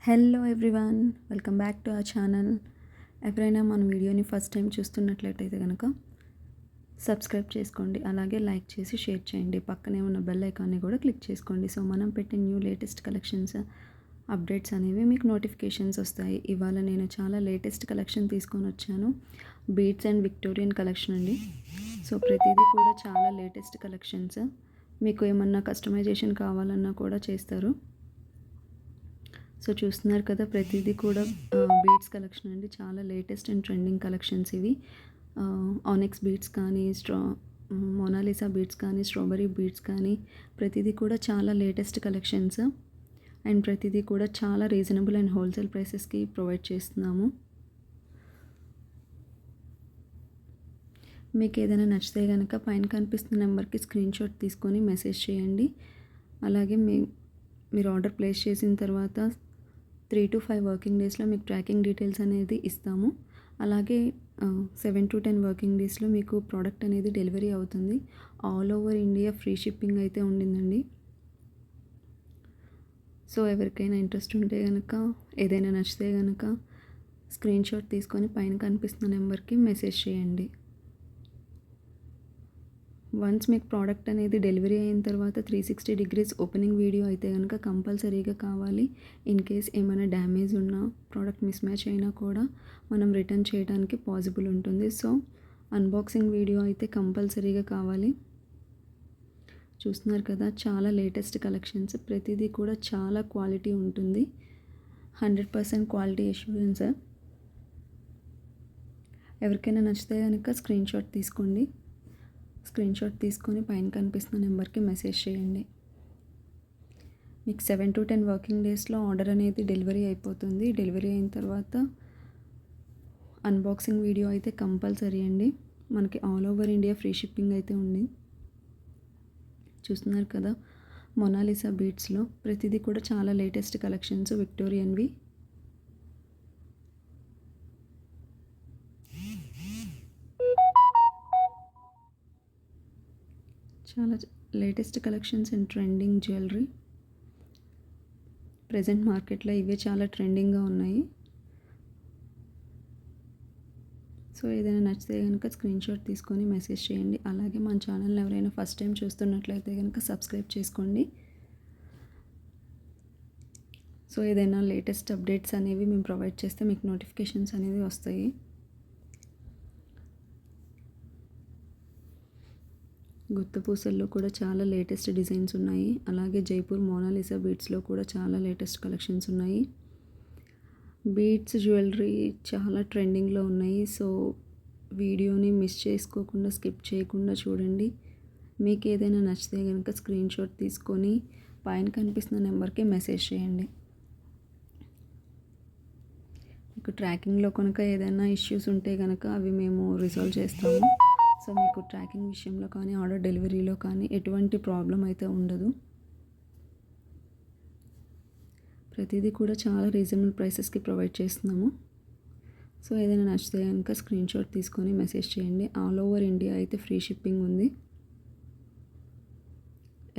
Hello everyone, welcome back to our channel. ఎవరైనా మన వీడియోని ఫస్ట్ టైం చూస్తున్నట్లయితే కనుక సబ్స్క్రైబ్ చేసుకోండి, అలాగే లైక్ చేసి షేర్ చేయండి. పక్కనే ఉన్న బెల్ ఐకాన్ని కూడా క్లిక్ చేసుకోండి. సో మనం పెట్టే న్యూ లేటెస్ట్ కలెక్షన్స్ అప్డేట్స్ అనేవి మీకు నోటిఫికేషన్స్ వస్తాయి. ఇవాళ నేను చాలా లేటెస్ట్ కలెక్షన్ తీసుకొని వచ్చాను. బీడ్స్ అండ్ విక్టోరియన్ కలెక్షన్ అండి. సో ప్రతిదీ కూడా చాలా లేటెస్ట్ కలెక్షన్స్. మీకు ఏమన్నా కస్టమైజేషన్ కావాలన్నా కూడా చేస్తారు. సో చూస్తున్నారు కదా, ప్రతిదీ కూడా బీడ్స్ కలెక్షన్ అండి. చాలా లేటెస్ట్ అండ్ ట్రెండింగ్ కలెక్షన్స్ ఇవి. ఆనెక్స్ బీడ్స్ కానీ, మోనాలిసా బీడ్స్ కానీ, స్ట్రాబెరీ బీడ్స్ కానీ, ప్రతిదీ కూడా చాలా లేటెస్ట్ కలెక్షన్స్. అండ్ ప్రతిదీ కూడా చాలా రీజనబుల్ అండ్ హోల్సేల్ ప్రైసెస్కి ప్రొవైడ్ చేస్తున్నాము. మీకు ఏదైనా నచ్చితే కనుక పైన కనిపిస్తున్న నెంబర్కి స్క్రీన్ షాట్ తీసుకొని మెసేజ్ చేయండి. అలాగే మీరు ఆర్డర్ ప్లేస్ చేసిన తర్వాత 3 to 5 వర్కింగ్ డేస్లో మీకు ట్రాకింగ్ డీటెయిల్స్ అనేది ఇస్తాము. అలాగే 7 to 10 వర్కింగ్ డేస్లో మీకు ప్రోడక్ట్ అనేది డెలివరీ అవుతుంది. All over India free shipping అయితే ఉండిందండి. సో ఎవరికైనా ఇంట్రెస్ట్ ఉంటే కనుక, ఏదైనా నచ్చితే కనుక స్క్రీన్ షాట్ తీసుకొని పైన కనిపిస్తున్న నెంబర్కి మెసేజ్ చేయండి. వన్స్ మీకు ప్రోడక్ట్ అనేది డెలివరీ అయిన తర్వాత 360 degrees ఓపెనింగ్ వీడియో అయితే కనుక కంపల్సరీగా కావాలి. ఇన్ కేస్ ఏమైనా డ్యామేజ్ ఉన్నా, ప్రోడక్ట్ మిస్ మ్యాచ్ అయినా కూడా మనం రిటర్న్ చేయడానికి పాసిబుల్ ఉంటుంది. సో అన్బాక్సింగ్ వీడియో అయితే కంపల్సరీగా కావాలి. చూస్తున్నారు కదా, చాలా లేటెస్ట్ కలెక్షన్స్. ప్రతిదీ కూడా చాలా క్వాలిటీ ఉంటుంది. 100% క్వాలిటీ అష్యూరెన్స్. ఎవరికైనా నచ్చితే కనుక స్క్రీన్ షాట్ తీసుకోండి. స్క్రీన్ షాట్ తీసుకొని పైన కనిపిస్తున్న నెంబర్కి మెసేజ్ చేయండి. మీకు 7 to 10 వర్కింగ్ డేస్లో ఆర్డర్ అనేది డెలివరీ అయిపోతుంది. డెలివరీ అయిన తర్వాత అన్బాక్సింగ్ వీడియో అయితే కంపల్సరీ అండి. మనకి all over India free shipping అయితే ఉంది. చూస్తున్నారు కదా, మొనాలిసా బీడ్స్లో ప్రతిదీ కూడా చాలా లేటెస్ట్ కలెక్షన్స్ విక్టోరియన్వి. చాలా latest collections and trending jewellery. Present మార్కెట్లో ఇవే చాలా ట్రెండింగ్గా ఉన్నాయి. సో ఏదైనా నచ్చితే కనుక స్క్రీన్ షాట్ తీసుకొని మెసేజ్ చేయండి. అలాగే మన ఛానల్ని ఎవరైనా ఫస్ట్ టైం చూస్తున్నట్లయితే కనుక సబ్స్క్రైబ్ చేసుకోండి. సో ఏదైనా లేటెస్ట్ అప్డేట్స్ అనేవి మేము ప్రొవైడ్ చేస్తే మీకు నోటిఫికేషన్స్ అనేవి వస్తాయి. గుత్త పూసల్లో కూడా చాలా లేటెస్ట్ డిజైన్స్ ఉన్నాయి. అలాగే జైపూర్ మోనాలిసా బీడ్స్లో కూడా చాలా లేటెస్ట్ కలెక్షన్స్ ఉన్నాయి. బీడ్స్ జ్యువెలరీ చాలా ట్రెండింగ్లో ఉన్నాయి. సో వీడియోని మిస్ చేసుకోకుండా, స్కిప్ చేయకుండా చూడండి. మీకు ఏదైనా నచ్చితే కనుక స్క్రీన్ షాట్ తీసుకొని పైన కనిపిస్తున్న నెంబర్కి మెసేజ్ చేయండి. మీకు ట్రాకింగ్లో కనుక ఏదైనా ఇష్యూస్ ఉంటే కనుక అవి మేము రిజాల్వ్ చేస్తాము. సో మీకు ట్రాకింగ్ విషయంలో కానీ, ఆర్డర్ డెలివరీలో కానీ ఎటువంటి ప్రాబ్లం అయితే ఉండదు. ప్రతిదీ కూడా చాలా రీజనబుల్ ప్రైసెస్కి ప్రొవైడ్ చేస్తున్నాము. సో ఏదైనా నచ్చితే కనుక స్క్రీన్ షాట్ తీసుకొని మెసేజ్ చేయండి. ఆల్ ఓవర్ ఇండియా అయితే ఫ్రీ షిప్పింగ్ ఉంది.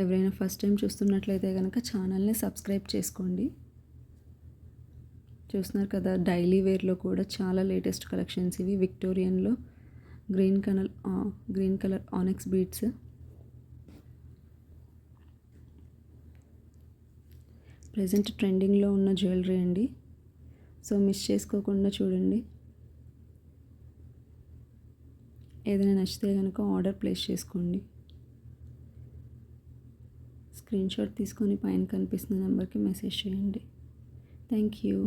ఎవరైనా ఫస్ట్ టైం చూస్తున్నట్లయితే కనుక ఛానల్ని సబ్స్క్రైబ్ చేసుకోండి. చూస్తున్నారు కదా, డైలీ వేర్లో కూడా చాలా లేటెస్ట్ కలెక్షన్స్ ఇవి. విక్టోరియన్లో green colour onyx beads. Present ట్రెండింగ్లో ఉన్న జ్యువెలరీ అండి. సో మిస్ చేసుకోకుండా చూడండి. ఏదైనా నచ్చితే కనుక ఆర్డర్ ప్లేస్ చేసుకోండి. స్క్రీన్ షాట్ తీసుకొని పైన కనిపిస్తున్న నెంబర్కి మెసేజ్ చేయండి. Thank you.